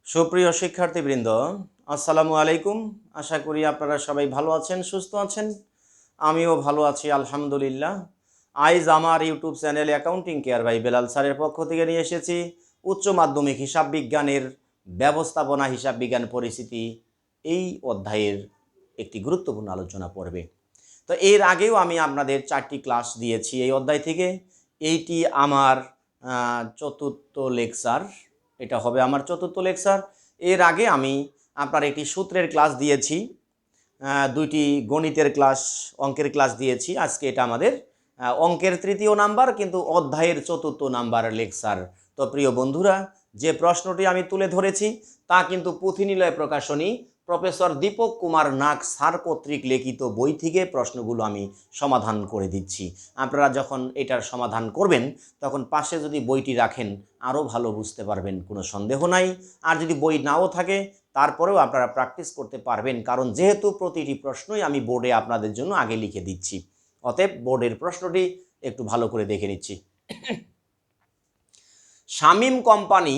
সুপ্রিয় শিক্ষার্থীবৃন্দ, আসসালামু আলাইকুম। আশা করি আপনারা সবাই ভালো আছেন, সুস্থ আছেন। আমিও ভালো আছি আলহামদুলিল্লাহ। আইজ আমার YouTube channel accounting care bye Belal স্যারের পক্ষ থেকে নিয়ে এসেছি উচ্চ মাধ্যমিক হিসাব বিজ্ঞানের ব্যবস্থাপনা হিসাব বিজ্ঞান পরিস্থিতি এই অধ্যায়ের একটি গুরুত্বপূর্ণ আলোচনা পড়বে। তো এর আগেও আমি আপনাদের 4টি ক্লাস দিয়েছি এই অধ্যায় থেকে। এইটি আমার চতুর্থ লেকচার, এটা হবে আমার চতুর্থ লেকচার। এর আগে আমি আপনার একটি সূত্রের ক্লাস দিয়েছি, 2টি গণিতের ক্লাস, অঙ্কের ক্লাস দিয়েছি। আজকে এটা আমাদের অঙ্কের তৃতীয় নাম্বার, কিন্তু অধ্যায়ের চতুর্থ নাম্বার লেকচার। তো প্রিয় বন্ধুরা, যে প্রশ্নটি আমি তুলে ধরেছি তা কিন্তু পুঁথিনিলয় প্রকাশনী প্রফেসর দীপক কুমার নাগ স্যার কর্তৃক লিখিত বই থেকে প্রশ্নগুলো আমি সমাধান করে দিচ্ছি। আপনারা যখন এটার সমাধান করবেন তখন পাশে যদি বইটি রাখেন আরও ভালো বুঝতে পারবেন, কোনো সন্দেহ নাই। আর যদি বই নাও থাকে তারপরেও আপনারা প্র্যাকটিস করতে পারবেন, কারণ যেহেতু প্রতিটি প্রশ্নই আমি বোর্ডে আপনাদের জন্য আগে লিখে দিচ্ছি। অতএব বোর্ডের প্রশ্নটি একটু ভালো করে দেখে নিচ্ছি। শামীম কোম্পানি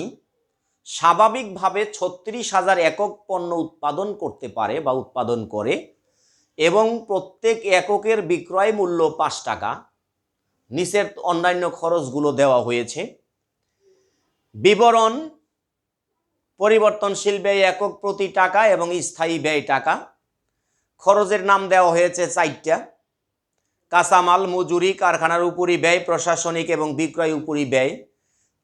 স্বাভাবিকভাবে 36,000 একক পণ্য উৎপাদন করতে পারে বা উৎপাদন করে এবং প্রত্যেক এককের বিক্রয় মূল্য 5 টাকা। নিচের অন্যান্য খরচগুলো দেওয়া হয়েছে। বিবরণ: পরিবর্তনশীল ব্যয় একক প্রতি টাকা এবং স্থায়ী ব্যয় টাকা। খরচের নাম দেওয়া হয়েছে 4টা: কাঁচামাল, মজুরি, কারখানার উপরি ব্যয়, প্রশাসনিক এবং বিক্রয় উপরি ব্যয়।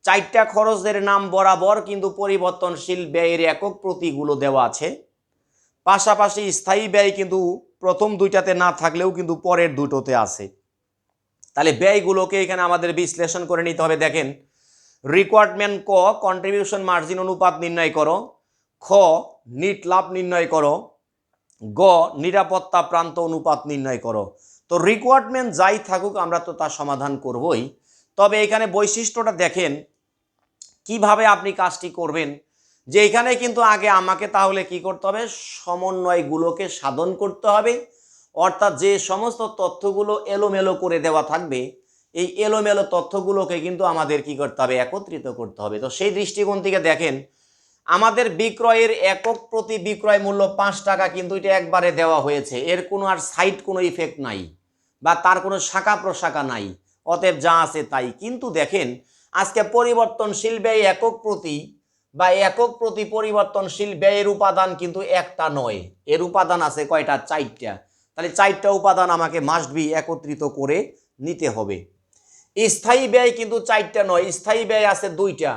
4টা খরচের নাম বরাবর কিন্তু পরিবর্তনশীল ব্যয়ের একক প্রতিগুলো দেওয়া আছে। পাশাপাশি স্থায়ী ব্যয় কিন্তু প্রথম 2টাতে না থাকলেও কিন্তু পরের 2টোতে আছে। তাহলে ব্যয়গুলোকে এখানে আমাদের বিশ্লেষণ করে নিতে হবে। দেখেন, রিকোয়ারমেন্ট ক, কন্ট্রিবিউশন মার্জিন অনুপাত নির্ণয় করো। খ, নিট লাভ নির্ণয় করো। গ, নিরাপত্তা প্রান্ত অনুপাত নির্ণয় করো। তো রিকোয়ারমেন্ট যাই থাকুক আমরা তো তার সমাধান করবই, তবে এখানে বৈশিষ্ট্যটা দেখেন কিভাবে আপনি কাজটি করবেন। যে এখানে কিন্তু আগে আমাকে তাহলে কি করতে হবে, সমন্বয়গুলোকে সাধন করতে হবে। অর্থাৎ যে সমস্ত তথ্যগুলো এলোমেলো করে দেওয়া থাকবে এই এলোমেলো তথ্যগুলোকে কিন্তু আমাদের কি করতে হবে, একত্রিত করতে হবে। তো সেই দৃষ্টিকোণ থেকে দেখেন, আমাদের বিক্রয়ের একক প্রতি বিক্রয় মূল্য 5 টাকা, কিন্তু এটা একবারে দেওয়া হয়েছে, এর কোনো আর সাইড কোনো ইফেক্ট নাই বা তার কোনো শাখা প্রশাখা নাই, অতএব যা আছে তাই। কিন্তু দেখেন, আজকে পরিবর্তনশীল ব্যয় একক প্রতি বা একক প্রতি পরিবর্তনশীল ব্যয়ের উপাদান কিন্তু একটা নয়, এর উপাদান আছে কয়টা, 4টা। তাহলে 4টা উপাদান আমাকে মাস্ট বি একত্রিত করে নিতে হবে। স্থায়ী ব্যয় কিন্তু 4টা নয়, স্থায়ী ব্যয় আছে 2টা।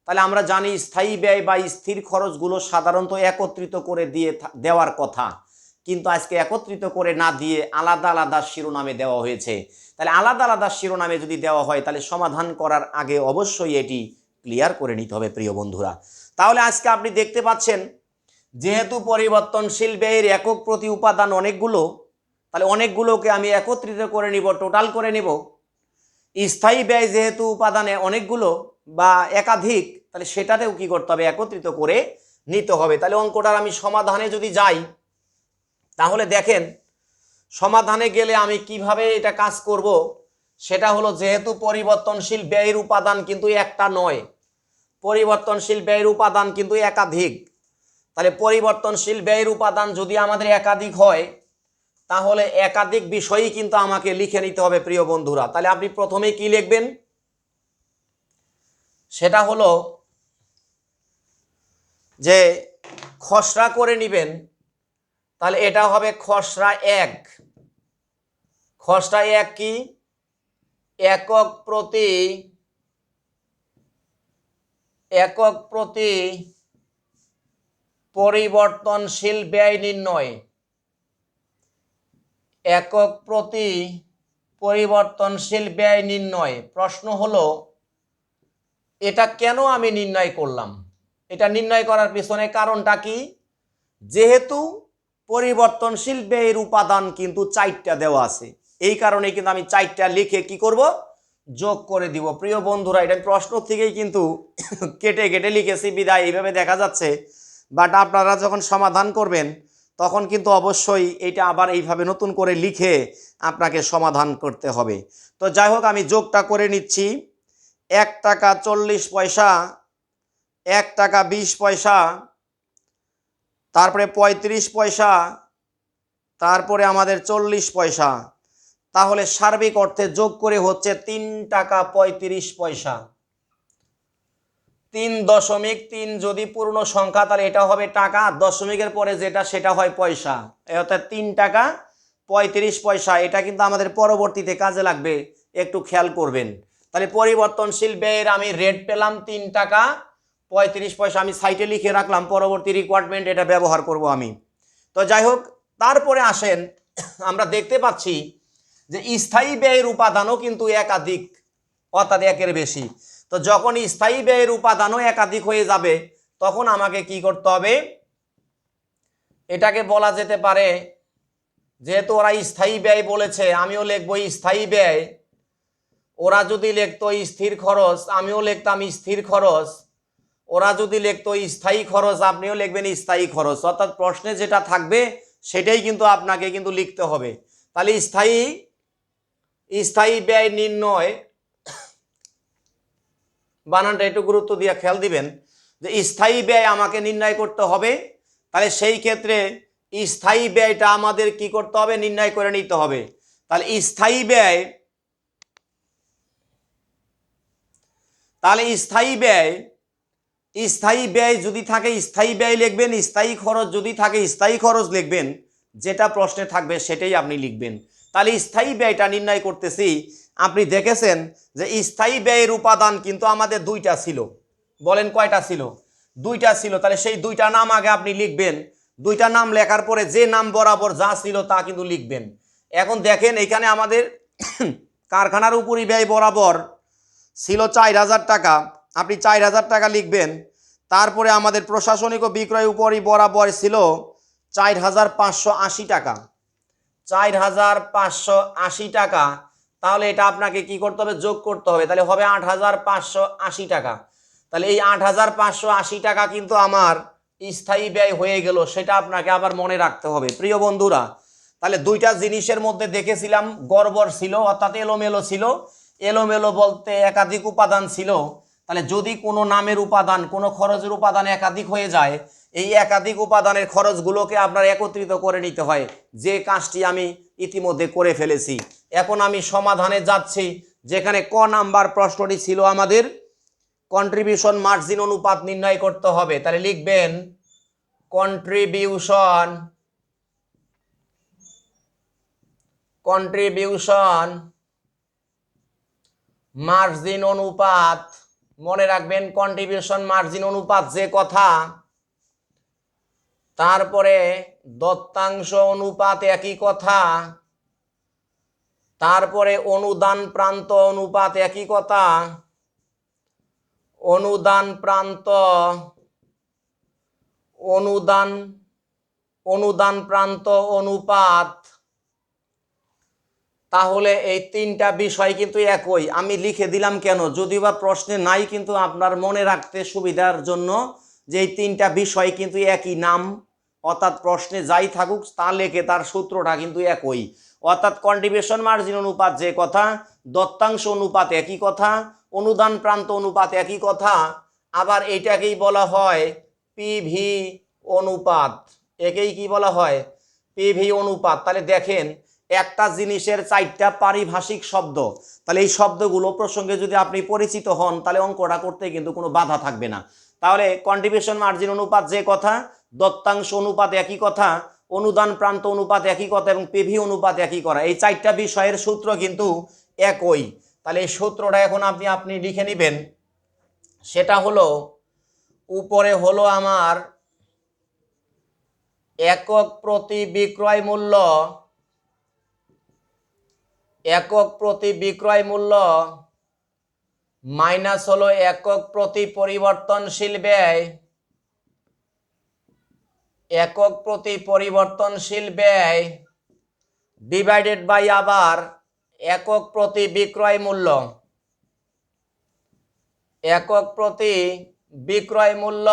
তাহলে আমরা জানি স্থায়ী ব্যয় বা স্থির খরচগুলো সাধারণত একত্রিত করে দেওয়ার কথা, কিন্তু আজকে একত্রিত করে না দিয়ে আলাদা আলাদা শিরোনামে দেওয়া হয়েছে। তাহলে আলাদা আলাদা শিরোনামে যদি দেওয়া হয় তাহলে সমাধান করার আগে অবশ্যই এটি ক্লিয়ার করে নিতে হবে প্রিয় বন্ধুরা। তাহলে আজকে আপনি দেখতে পাচ্ছেন, যেহেতু পরিবর্তনশীল ব্যয়ের একক প্রতি উপাদান অনেকগুলো, তাহলে অনেকগুলোকে আমি একত্রিত করে নিব, টোটাল করে নিব। স্থায়ী ব্যয় যেহেতু উপাদানে অনেকগুলো বা একাধিক, তাহলে সেটাতেও কি করতে হবে, একত্রিত করে নিতে হবে। তাহলে অঙ্কটার আমি সমাধানে যদি যাই তাহলে দেখেন, সমাধানে গেলে আমি কিভাবে এটা কাজ করব, সেটা হলো, যেহেতু পরিবর্তনশীল ব্যয়ের উপাদান কিন্তু একটা নয়, পরিবর্তনশীল ব্যয়ের উপাদান কিন্তু একাধিক। তাহলে পরিবর্তনশীল ব্যয়ের উপাদান যদি আমাদের একাধিক হয় তাহলে একাধিক বিষয়ই কিন্তু আমাকে লিখে নিতে হবে প্রিয় বন্ধুরা। তাহলে আপনি প্রথমে কি লিখবেন, সেটা হলো যে খসড়া করে নেবেন। তাহলে এটা হবে খসড়া 1। খসড়া 1 কি, একক প্রতি পরিবর্তনশীল ব্যয় নির্ণয়। একক প্রতি পরিবর্তনশীল ব্যয় নির্ণয়। প্রশ্ন হলো, এটা কেন আমি নির্ণয় করলাম, এটা নির্ণয় করার পিছনে কারণটা কি? যেহেতু পরিবর্তনশীল ব্যয়ের উপাদান কিন্তু 4টা দেওয়া আছে, এই কারণে কিন্তু আমি 4টা লিখে কি করব, যোগ করে দিব। প্রিয় বন্ধুরা, এটা প্রশ্ন থেকেই কিন্তু কেটে কেটে লিখেছি বিদায় এইভাবে দেখা যাচ্ছে, বাট আপনারা যখন সমাধান করবেন তখন কিন্তু অবশ্যই এটা আবার এইভাবে নতুন করে লিখে আপনাকে সমাধান করতে হবে। তো যাই হোক, আমি যোগটা করে নিচ্ছি। 1 টাকা 40 পয়সা 1 টাকা 20 পয়সা, তারপরে 35 পয়সা, তারপরে আমাদের 40 পয়সা। তাহলে সার্বিক অর্থে যোগ করে হচ্ছে 3 টাকা 35 পয়সা। 3.3 যদি পূর্ণ সংখ্যা তাহলে এটা হবে টাকা, দশমিকের পরে যেটা সেটা হয় পয়সা, অর্থাৎ 3 টাকা 35 পয়সা। এটা কিন্তু আমাদের পরবর্তীতে কাজে লাগবে, একটু খেয়াল করবেন। তাহলে পরিবর্তনশীল ব্যয়ের আমি রেট পেলাম 3 টাকা 35 পয়সা, আমি সাইটে লিখে রাখলাম, পরবর্তী রিকোয়ারমেন্ট এটা ব্যবহার করব আমি। তো যাই হোক, তারপরে আসেন আমরা দেখতে পাচ্ছি যে স্থায়ী ব্যয়ের উপাদানও কিন্তু একাধিক, অর্থাৎ একের বেশি। তো যখন স্থায়ী ব্যয়ের উপাদানও একাধিক হয়ে যাবে তখন আমাকে কি করতে হবে, এটাকে বলা যেতে পারে, যেহেতু ওরা স্থায়ী ব্যয় বলেছে আমিও লিখবো স্থায়ী ব্যয়, ওরা যদি লিখতো স্থির খরচ আমিও লিখতাম স্থির খরচ, ওরা যদি লিখতো স্থায়ী খরচ আপনিও লিখবেন স্থায়ী খরচ। অর্থাৎ প্রশ্নে যেটা থাকবে সেটাই কিন্তু আপনাকে কিন্তু লিখতে হবে। তাহলে স্থায়ী ব্যয় নির্ণয়, বানানটা একটু গুরুত্ব দিয়ে খেয়াল দিবেন, যে স্থায়ী ব্যয় আমাকে নির্ণয় করতে হবে। তাহলে সেই ক্ষেত্রে স্থায়ী ব্যয়টা আমাদের কি করতে হবে, নির্ণয় করে নিতে হবে। তাহলে স্থায়ী ব্যয় যদি থাকে স্থায়ী ব্যয় লিখবেন, স্থায়ী খরচ যদি থাকে স্থায়ী খরচ লিখবেন, যেটা প্রশ্নে থাকবে সেটাই আপনি লিখবেন। তাহলে স্থায়ী ব্যয়টা নির্ণয় করতেছি। আপনি দেখেছেন যে স্থায়ী ব্যয়ের উপাদান কিন্তু আমাদের 2টা ছিল। বলেন কয়টা ছিল? 2টা ছিল। তাহলে সেই 2টা নাম আগে আপনি লিখবেন। 2টা নাম লেখার পরে যে নাম বরাবর যা ছিল তা কিন্তু লিখবেন। এখন দেখেন এখানে আমাদের কারখানার উপরি ব্যয় বরাবর ছিল 4000 টাকা, আপনি 4000 টাকা লিখবেন। তারপরে আমাদের প্রশাসনিক ও বিক্রয় উপরি বরাবর ছিল 4580 টাকা, 4580 টাকা। তাহলে এটা আপনাকে কি করতে হবে, যোগ করতে হবে। তাহলে হবে 8580 টাকা। তাহলে এই 8580 টাকা কিন্তু আমার স্থায়ী ব্যয় হয়ে গেল, সেটা আপনাকে আবার মনে রাখতে হবে প্রিয় বন্ধুরা। তাহলে 2টা জিনিসের মধ্যে দেখেছিলাম গড়বড় ছিল, অর্থাৎ এলোমেলো ছিল। এলোমেলো বলতে একাধিক উপাদান ছিল। তাহলে যদি কোনো নামের উপাদান, কোনো খরচের উপাদান একাধিক হয়ে যায়, এই একাধিক উপাদানের খরচগুলোকে আপনার একত্রিত করে নিতে হয়, যে কাজটি আমি ইতিমধ্যে করে ফেলেছি। এখন আমি সমাধানে যাচ্ছি, যেখানে ক নাম্বার প্রশ্নটি ছিল আমাদের কন্ট্রিবিউশন মার্জিন অনুপাত নির্ণয় করতে হবে। তাহলে লিখবেন কন্ট্রিবিউশন মার্জিন অনুপাত। মনে রাখবেন কন্ট্রিবিউশন মার্জিন অনুপাত যে কথা, তারপরে দত্তাংশ অনুপাত একই কথা, তারপরে অনুদান প্রান্ত অনুপাত একই কথা, অনুদান প্রান্ত অনুদান প্রান্ত অনুপাত। তাহলে এই 3টা বিষয় কিন্তু একই, আমি লিখে দিলাম কেন, যদিও বা প্রশ্নে নাই, কিন্তু আপনার মনে রাখতে সুবিধার জন্য যে এই 3টা বিষয় কিন্তু একই নাম, অর্থাৎ প্রশ্নে যাই থাকুক তা লেখে তার সূত্রটা কিন্তু একই। অর্থাৎ কন্ট্রিবিউশন মার্জিন অনুপাত যে কথা, দত্তাংশ অনুপাত একই কথা, অনুদান প্রান্ত অনুপাত একই কথা, আবার এইটাকেই বলা হয় পিভি অনুপাত। একেই কি বলা হয়, পিভি অনুপাত। তাহলে দেখেন একটা জিনিসের 4টা পারিভাষিক শব্দ, তাহলে এই শব্দগুলো প্রসঙ্গে যদি আপনি পরিচিত হন তাহলে অঙ্কটা করতে কিন্তু কোনো বাধা থাকবে না। তাহলে কন্ট্রিবিউশন মার্জিন অনুপাত যে কথা, দত্তাংশ অনুপাত একই কথা, অনুদান প্রান্ত অনুপাত একই কথা এবং পিভি অনুপাত একই করা, এই 4টা বিষয়ের সূত্র কিন্তু একই। তাহলে এই সূত্রটা এখন আপনি লিখে নেবেন। সেটা হলো, উপরে হলো আমার একক প্রতি বিক্রয় মূল্য, একক প্রতি বিক্রয় মূল্য মাইনাস হলো একক প্রতি পরিবর্তনশীল ব্যয়, একক প্রতি পরিবর্তনশীল ব্যয় ডিভাইডেড বাই আবার একক প্রতি বিক্রয় মূল্য, একক প্রতি বিক্রয় মূল্য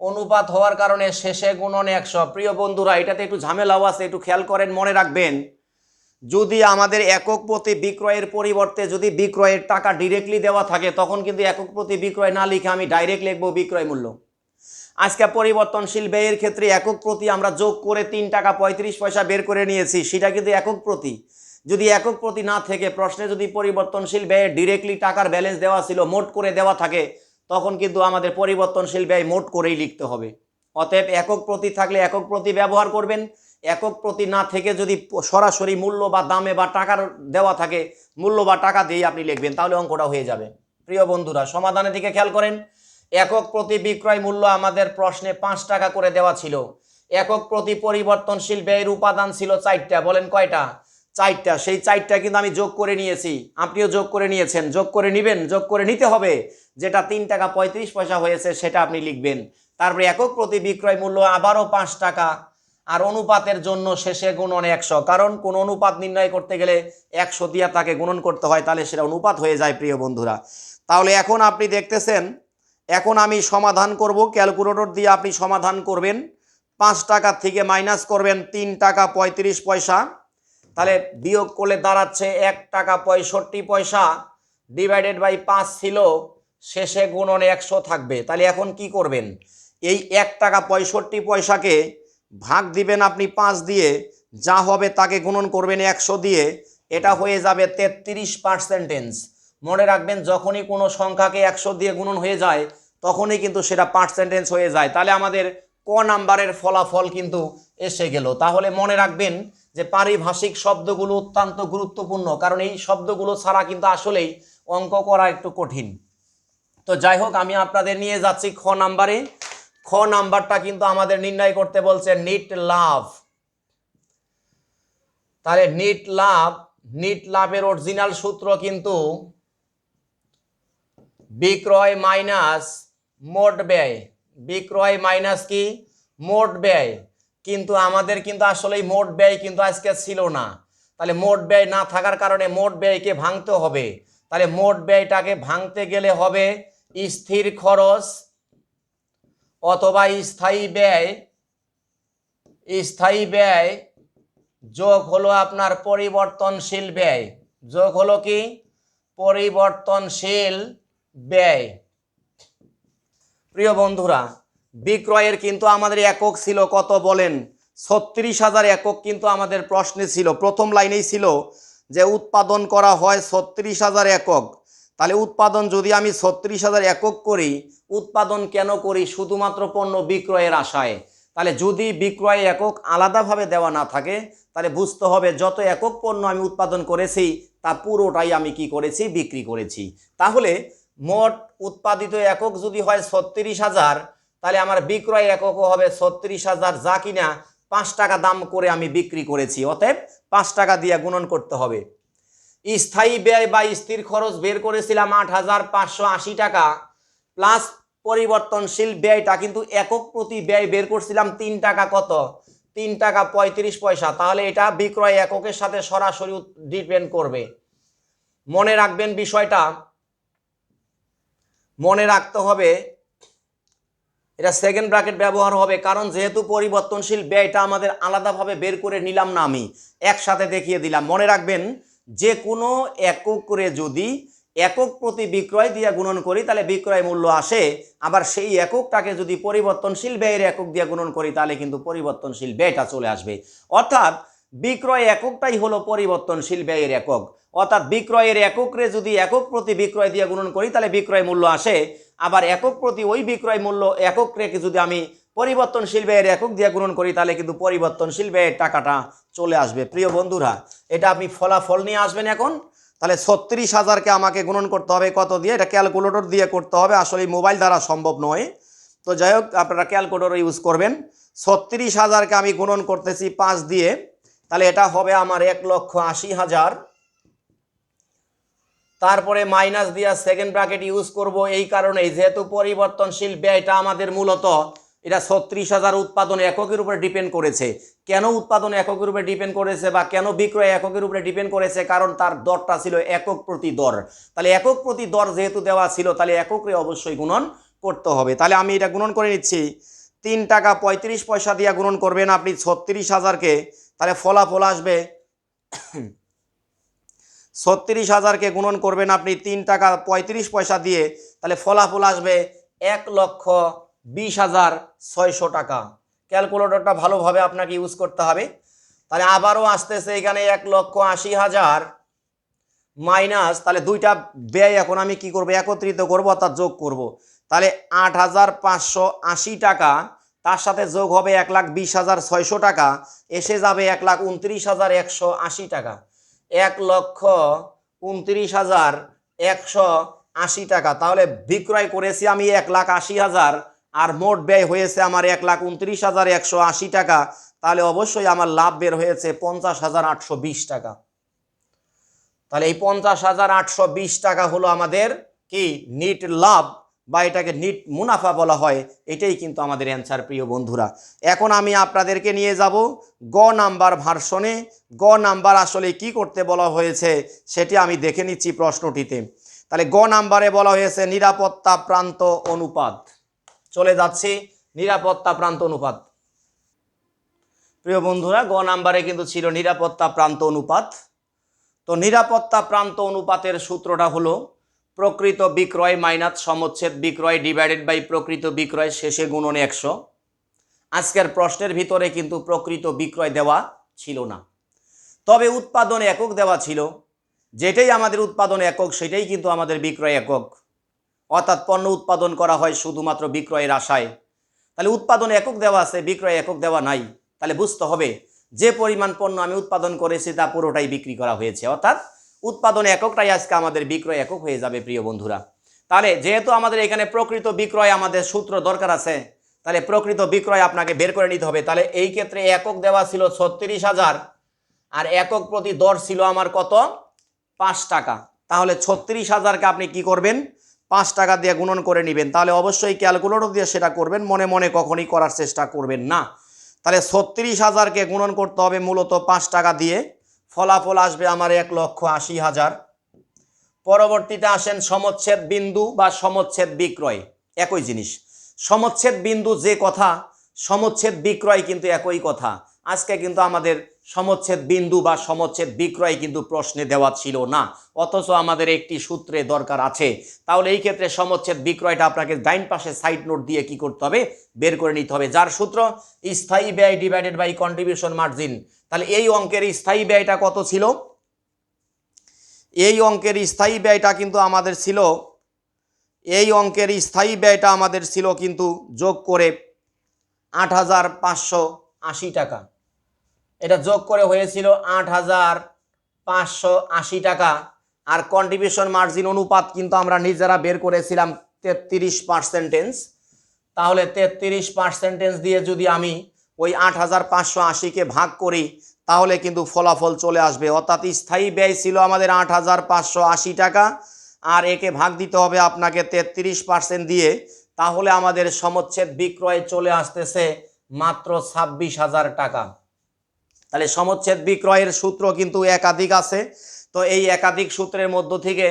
অনুপাত হওয়ার কারণে শেষে গুণন 100। প্রিয় বন্ধুরা, এটাতে একটু ঝামেলাও আছে, একটু খেয়াল করেন, মনে রাখবেন যদি আমাদের একক প্রতি বিক্রয়ের পরিবর্তে যদি বিক্রয়ের টাকা ডিরেক্টলি দেওয়া থাকে তখন কিন্তু একক প্রতি বিক্রয় না লিখে আমি ডাইরেক্ট লিখবো বিক্রয় মূল্য। আজকে পরিবর্তনশীল ব্যয়ের ক্ষেত্রে একক প্রতি আমরা যোগ করে 3 টাকা 35 পয়সা বের করে নিয়েছি, সেটা কিন্তু একক প্রতি। যদি একক প্রতি না থেকে প্রশ্নে যদি পরিবর্তনশীল ব্যয়ে ডিরেক্টলি টাকার ব্যালেন্স দেওয়া ছিল, মোট করে দেওয়া থাকে, তখন কিন্তু আমাদের পরিবর্তনশীল ব্যয় মোট করেই লিখতে হবে। অতএব একক প্রতি থাকলে একক প্রতি ব্যবহার করবেন, একক প্রতি না থেকে যদি সরাসরি মূল্য বা দামে বা টাকার দেওয়া থাকে মূল্য বা টাকা দিয়েই আপনি লিখবেন, তাহলে অঙ্কটা হয়ে যাবে। প্রিয় বন্ধুরা, সমাধানের দিকে খেয়াল করেন। একক প্রতি বিক্রয় মূল্য আমাদের প্রশ্নে 5 টাকা করে দেওয়া ছিল। একক প্রতি পরিবর্তনশীল ব্যয়ের উপাদান ছিল 4টা। বলেন কয়টা? 4টা। সেই 4টা কিন্তু আমি যোগ করে নিয়েছি, আপনিও যোগ করে নিয়েছেন। যোগ করে নেবেন, যোগ করে নিতে হবে। যেটা 3 টাকা 35 পয়সা হয়েছে সেটা আপনি লিখবেন। তারপরে একক প্রতি বিক্রয় মূল্য আবারও 5 টাকা, আর অনুপাতের জন্য শেষে গুণন 100। কারণ কোন অনুপাত নির্ণয় করতে গেলে 100 দিয়ে তাকে গুণন করতে হয়, তাহলে সেটা অনুপাত হয়ে যায়। প্রিয় বন্ধুরা, তাহলে এখন আপনি দেখতেছেন, এখন আমি সমাধান করব। ক্যালকুলেটর দিয়ে আপনি সমাধান করবেন। 5 টাকা থেকে মাইনাস করবেন 3 টাকা 35 পয়সা, তাহলে বিয়োগ করলে দাঁড়াচ্ছে 1 টাকা 65 পয়সা ডিভাইডেড বাই 5 ছিল, শেষে গুণন 100 থাকবে। তাহলে এখন কি করবেন? এই 1 টাকা 65 পয়সাকে ভাগ দিবেন আপনি 5 দিয়ে, যা হবে তাকে গুণন করবেন 100 দিয়ে, এটা হয়ে যাবে 33%। মনে রাখবেন, যখনই কোনো সংখ্যাকে 100 দিয়ে গুণন হয়ে যায় তখনই কিন্তু সেটা পার্সেন্টেজ হয়ে যায়। তাহলে আমাদের ক নাম্বারের ফলাফল কিন্তু এসে গেল। তাহলে মনে রাখবেন যে পারিভাষিক শব্দগুলো অত্যন্ত গুরুত্বপূর্ণ, কারণ এই শব্দগুলো ছাড়া কিন্তু আসলেই অঙ্ক করা একটু কঠিন। তো যাই হোক, আমি আপনাদের নিয়ে যাচ্ছি খ নাম্বারে। খ নাম্বারটা কিন্তু আমাদের নির্ণয় করতে বলছে নিট লাভ। তাহলে নিট লাভের অরিজিনাল সূত্র কিন্তু বিক্রয় মাইনাস মোট ব্যয়। বিক্রয় মাইনাস কি? মোট ব্যয়। কিন্তু আমাদের কিন্তু আসলে মোট ব্যয় কিন্তু আজকে ছিল না। তাহলে মোট ব্যয় না থাকার কারণে মোট ব্যয়কে ভাঙতে হবে। তাহলে মোট ব্যয়টাকে ভাঙতে গেলে হবে স্থির খরচ অথবা স্থায়ী ব্যয় যোগ হলো আপনার পরিবর্তনশীল ব্যয়। যোগ হলো কি? পরিবর্তনশীল ব্যয়। প্রিয় বন্ধুরা, বিক্রয়ের কিন্তু আমাদের একক ছিল কত বলেন? 36,000 একক কিন্তু আমাদের প্রশ্নে ছিল। প্রথম লাইনেই ছিল যে উৎপাদন করা হয় 36,000 একক। তাহলে উৎপাদন যদি আমি 36,000 একক করি, উৎপাদন কেন করি? শুধুমাত্র পণ্য বিক্রয়ের আশায়। তাহলে যদি বিক্রয় একক আলাদাভাবে দেওয়া না থাকে, তাহলে বুঝতে হবে যত একক পণ্য আমি উৎপাদন করেছি তা পুরোটাই আমি কি করেছি? বিক্রি করেছি। তাহলে মোট উৎপাদিত একক যদি হয় 36,000, তাহলে আমার বিক্রয় এককও হবে 36,000, যা কিনা 5 টাকা দাম করে আমি বিক্রি করেছি। অতএব 5 টাকা দিয়ে গুণন করতে হবে। স্থায়ী ব্যয় বা স্থির খরচ বের করেছিলাম 8,580 টাকা, প্লাস পরিবর্তনশীল ব্যয়টা কিন্তু একক প্রতি ব্যয় বের করছিলাম 3 টাকা কত? 3 টাকা 35 পয়সা। তাহলে এটা বিক্রয় এককের সাথে সরাসরি ডিপেন্ড করবে। মনে রাখবেন বিষয়টা, মনে রাখতে হবে। এটা সেকেন্ড ব্র্যাকেট ব্যবহার হবে, কারণ যেহেতু পরিবর্তনশীল ব্যয়টা আমাদের আলাদাভাবে বের করে নিলাম না, আমি একসাথে দেখিয়ে দিলাম। মনে রাখবেন, যে কোনো একক করে যদি একক প্রতি বিক্রয় দিয়ে গুণন করি তাহলে বিক্রয় মূল্য আসে। আবার সেই এককটাকে যদি পরিবর্তনশীল ব্যয়ের একক দিয়ে গুণন করি তাহলে কিন্তু পরিবর্তনশীল ব্যয়টা চলে আসবে। অর্থাৎ বিক্রয় এককটাই হলো পরিবর্তনশীল ব্যয়ের একক। অর্থাৎ বিক্রয়ের এককরে যদি একক প্রতি বিক্রয় দিয়ে গুণন করি তাহলে বিক্রয় মূল্য আসে। আবার একক প্রতি ওই বিক্রয় মূল্য একক রেখে যদি আমি পরিবর্তনশীল ব্যয়ের একক দিয়ে গুণন করি তাহলে কিন্তু পরিবর্তনশীল ব্যয়ের টাকাটা চলে আসবে। প্রিয় বন্ধুরা, এটা আপনি ফলাফল নিয়ে আসবেন এখন। তাহলে 36,000কে আমাকে গুণন করতে হবে কত দিয়ে? এটা ক্যালকুলেটর দিয়ে করতে হবে, আসলে মোবাইল দ্বারা সম্ভব নয়। তো যাই হোক, আপনারা ক্যালকুলেটর ইউজ করবেন। 36,000কে আমি গুণন করতেছি 5 দিয়ে, তাহলে এটা হবে আমার 1,80,000। তারপরে মাইনাস দিয়া সেকেন্ড ব্র্যাকেট ইউজ করব এই কারণে, যেহেতু পরিবর্তনশীল ব্যয়টা আমাদের মূলত এটা 36,000 উৎপাদন এককের উপরে ডিপেন্ড করেছে। কেন উৎপাদন এককের উপরে ডিপেন্ড করেছে বা কেন বিক্রয় এককের উপরে ডিপেন্ড করেছে? কারণ তার দরটা ছিল একক প্রতি দর। তাহলে একক প্রতি দর যেহেতু দেওয়া ছিল, তাহলে এককে অবশ্যই গুণন করতে হবে। তাহলে আমি এটা গুণন করে নিচ্ছি। 3 টাকা 35 পয়সা দিয়ে গুণন করবেন আপনি 36,000কে, তাহলে ফলাফল আসবে 36,000কে গুণন করবেন আপনি 3 টাকা 35 পয়সা দিয়ে, তাহলে ফলাফল আসবে 1,20,600 টাকা। ক্যালকুলেটরটা ভালোভাবে আপনাকে ইউজ করতে হবে। তাহলে আবারও আসতেছে এখানে 1,80,000 মাইনাস, তাহলে দুইটা ব্যয় এখন আমি কি করব, একত্রিত করব অর্থাৎ যোগ করব। তাহলে 8,580 টাকা, তার সাথে যোগ হবে 1,20,600 টাকা, এসে যাবে 1,29,180 টাকা। 1,29,180 টাকা। তাহলে বিক্রয় করেছি আমি 1,80,000 আর মোট ব্যয় হয়েছে আমার 1,29,180 টাকা। তাহলে অবশ্যই আমার লাভ বের হয়েছে 50,820 টাকা। তাহলে এই 50,820 টাকা হলো আমাদের কি নিট লাভ, বা এটাকে নিট মুনাফা বলা হয়। এটাই কিন্তু আমাদের অ্যান্সার প্রিয় বন্ধুরা। এখন আমি আপনাদেরকে নিয়ে যাব গ নাম্বার ভার্সনে। গ নাম্বার আসলে কি করতে বলা হয়েছে সেটি আমি দেখে নিচ্ছি প্রশ্নটিতে। তাহলে গ নাম্বারে বলা হয়েছে নিরাপত্তা প্রান্ত অনুপাত। চলে যাচ্ছি নিরাপত্তা প্রান্ত অনুপাত। প্রিয় বন্ধুরা, গ নাম্বারে কিন্তু ছিল নিরাপত্তা প্রান্ত অনুপাত। তো নিরাপত্তা প্রান্ত অনুপাতের সূত্রটা হলো প্রকৃত বিক্রয় মাইনাস সমচ্ছেদ বিক্রয় ডিভাইডেড বাই প্রকৃত বিক্রয় শেষে গুণন 100। আজকের প্রশ্নের ভিতরে কিন্তু প্রকৃত বিক্রয় দেওয়া ছিল না, তবে উৎপাদন একক দেওয়া ছিল। যেটাই আমাদের উৎপাদন একক সেটাই কিন্তু আমাদের বিক্রয় একক, অর্থাৎ পণ্য উৎপাদন করা হয় শুধুমাত্র বিক্রয়ের আশায়। তাহলে উৎপাদন একক দেওয়া আছে, বিক্রয় একক দেওয়া নাই। তাহলে বুঝতে হবে যে পরিমাণ পণ্য আমি উৎপাদন করেছি তা পুরোটাই বিক্রি করা হয়েছে, অর্থাৎ উৎপাদন এককটাই আজকে আমাদের বিক্রয় একক হয়ে যাবে প্রিয় বন্ধুরা। তাহলে যেহেতু আমাদের এখানে প্রকৃত বিক্রয় আমাদের সূত্র দরকার আছে, তাহলে প্রকৃত বিক্রয় আপনাকে বের করে নিতে হবে। তাহলে এই ক্ষেত্রে একক দেওয়া ছিল 36,000 আর একক প্রতি দর ছিল আমার কত, 5 টাকা। তাহলে 36,000কে আপনি কি করবেন, 5 টাকা দিয়ে গুণন করে নেবেন। তাহলে অবশ্যই ক্যালকুলেটর দিয়ে সেটা করবেন, মনে মনে কখনই করার চেষ্টা করবেন না। তাহলে 36,000কে গুণন করতে হবে মূলত 5 টাকা দিয়ে, ফলাফল আসবে আমার 1,80,000। পরবর্তীতে আসেন সমচ্ছেদ বিন্দু বা সমচ্ছেদ বিক্রয়, একই জিনিস। সমচ্ছেদ বিন্দু যে কথা, সমচ্ছেদ বিক্রয় কিন্তু একই কথা। আজকে কিন্তু আমাদের সমচ্ছেদ বিন্দু বা সমচ্ছেদ বিক্রয় কিন্তু প্রশ্নে দেওয়া ছিল না, অথচ আমাদের একটি সূত্রে দরকার আছে। তাহলে এই ক্ষেত্রে সমচ্ছেদ বিক্রয়টা আপনাকে ডাইন পাশে সাইড নোট দিয়ে কি করতে হবে, বের করে নিতে হবে, যার সূত্র স্থায়ী ব্যয় ডিভাইডেড বাই কন্ট্রিবিউশন মার্জিন। তাহলে এই অঙ্কের স্থায়ী ব্যয়টা কত ছিল, এই অঙ্কের স্থায়ী ব্যয়টা কিন্তু আমাদের ছিল, এই অঙ্কের স্থায়ী ব্যয়টা আমাদের ছিল কিন্তু যোগ করে 8,580 টাকা। এটা যোগ করে হয়েছিল 8,580 টাকা। আর কন্ট্রিবিউশন মার্জিন অনুপাত কিন্তু আমরা নিজেরা বের করেছিলাম 33%। তাহলে 33% দিয়ে যদি আমি ওই 8,580কে ভাগ করি তাহলে কিন্তু ফলাফল চলে আসবে, অর্থাৎ স্থায়ী ব্যয় ছিল আমাদের 8,580 টাকা, আর একে ভাগ দিতে হবে আপনাকে 33% দিয়ে। তাহলে আমাদের সমচ্ছেদ বিক্রয় চলে আসতেছে মাত্র 26,000 টাকা। তাহলে সমচ্ছেদ বিক্রয়ের সূত্র কিন্তু একাধিক আছে। তো এই একাধিক সূত্রের মধ্য থেকে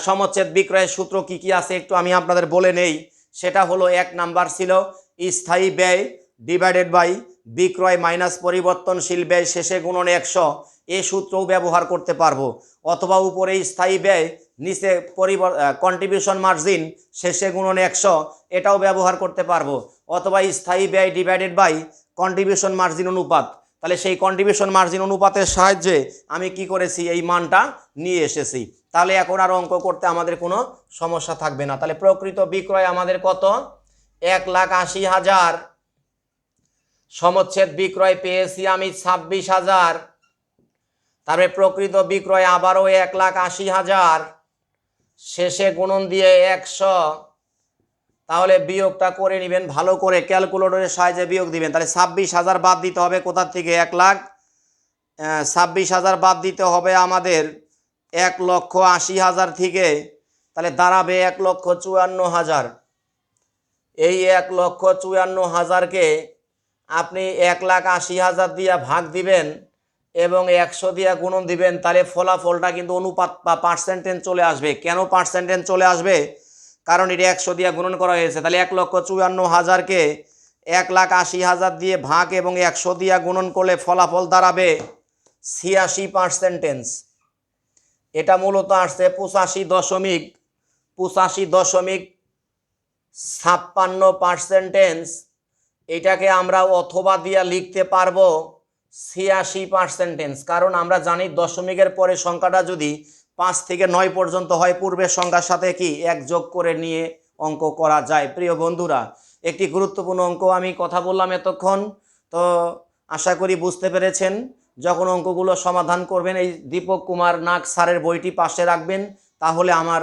সমচ্ছেদ বিক্রয়ের সূত্র কি কি আছে একটু আমি আপনাদের বলে নেই। সেটা হলো 1 নাম্বার ছিল স্থায়ী ব্যয় ডিভাইডেড বাই বিক্রয় মাইনাস পরিবর্তনশীল ব্যয় শেষে গুণন 100। এই সূত্রও ব্যবহার করতে পারবো, অথবা উপরে স্থায়ী ব্যয় নিচে কন্ট্রিবিউশন মার্জিন শেষে গুণন 100, এটাও ব্যবহার করতে পারবো, অথবা স্থায়ী ব্যয় ডিভাইডেড বাই কন্ট্রিবিউশন মার্জিন অনুপাত। তাহলে সেই কন্ট্রিবিউশন মার্জিন অনুপাতের সাহায্যে আমি কি করেছি, এই মানটা নিয়ে এসেছি। তাহলে এখন আর অঙ্ক করতে আমাদের কোনো সমস্যা থাকবে না। তাহলে প্রকৃত বিক্রয় আমাদের কত, 1,80,000, সমচ্ছেদ বিক্রয় পেয়েছি আমি 26,000, তারপরে প্রকৃত বিক্রয় আবারও 1,80,000, শেষে গুণন দিয়ে 100। তাহলে বিয়োগটা করে নেবেন ভালো করে, ক্যালকুলেটরের সাহায্যে বিয়োগ দিবেন। তাহলে 26,000 বাদ দিতে হবে কোথার থেকে, 26,000 বাদ দিতে হবে আমাদের 1,80,000 থেকে। তাহলে দাঁড়াবে 1,54,000। এই 1,54,000কে আপনি 1,80,000 দিয়ে ভাগ দিবেন এবং 100 দিয়ে গুণন দিবেন। তাহলে ফলাফলটা কিন্তু অনুপাত বা পার্সেন্টেজ চলে আসবে। কেন পার্সেন্টেজ চলে আসবে, কারণ এটা 100 দিয়ে গুণন করা হয়েছে। তাহলে 1,54,000কে 1,80,000 দিয়ে ভাগ এবং 100 দিয়ে গুণন করলে ফলাফল দাঁড়াবে 86%। এটা মূলত আসছে 85.56%। এটাকে আমরা অথবা দিয়া লিখতে পারবো 86%, কারণ আমরা জানি দশমিকের পরে সংখ্যাটা যদি 5 থেকে 9 পর্যন্ত হয় পূর্বের সংখ্যার সাথে কি 1 যোগ করে নিয়ে অঙ্ক করা যায়। প্রিয় বন্ধুরা, একটি গুরুত্বপূর্ণ অঙ্ক আমি কথা বললাম এতক্ষণ, তো আশা করি বুঝতে পেরেছেন। যখন অঙ্কগুলো সমাধান করবেন এই দীপক কুমার নাগ স্যারের বইটি পাশে রাখবেন, তাহলে আমার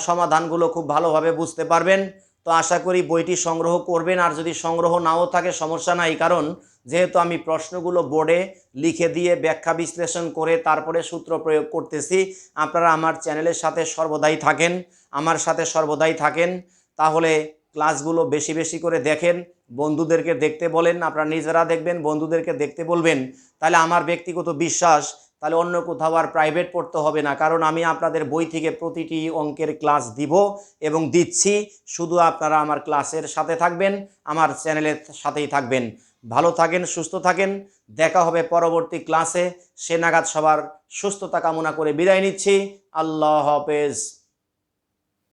সমাধানগুলো খুব ভালোভাবে বুঝতে পারবেন। তো আশা করি বইটি সংগ্রহ করবেন, আর যদি সংগ্রহ নাও থাকে সমস্যা নাই, কারণ যেহেতু আমি প্রশ্নগুলো বোর্ডে লিখে দিয়ে ব্যাখ্যা বিশ্লেষণ করে তারপরে সূত্র প্রয়োগ করতেছি। আপনারা আমার চ্যানেলের সাথে সর্বদাই থাকেন, আমার সাথে সর্বদাই থাকেন, তাহলে ক্লাসগুলো বেশি বেশি করে দেখেন, বন্ধুদেরকে দেখতে বলেন, আপনারা নিজেরা দেখবেন, বন্ধুদেরকে দেখতে বলবেন। তাহলে আমার ব্যক্তিগত বিশ্বাস, তাহলে অন্য কোথাও আর প্রাইভেট পড়তে হবে না, কারণ আমি আপনাদের বই থেকে প্রতিটি অঙ্কের ক্লাস দিব এবং দিচ্ছি। শুধু আপনারা আমার ক্লাসের সাথে থাকবেন, আমার চ্যানেলের সাথেই থাকবেন। ভালো থাকেন, সুস্থ থাকেন, দেখা হবে পরবর্তী ক্লাসে। সে নাগাদ সবার সুস্থতা কামনা করে বিদায় নিচ্ছি। আল্লাহ হাফেজ।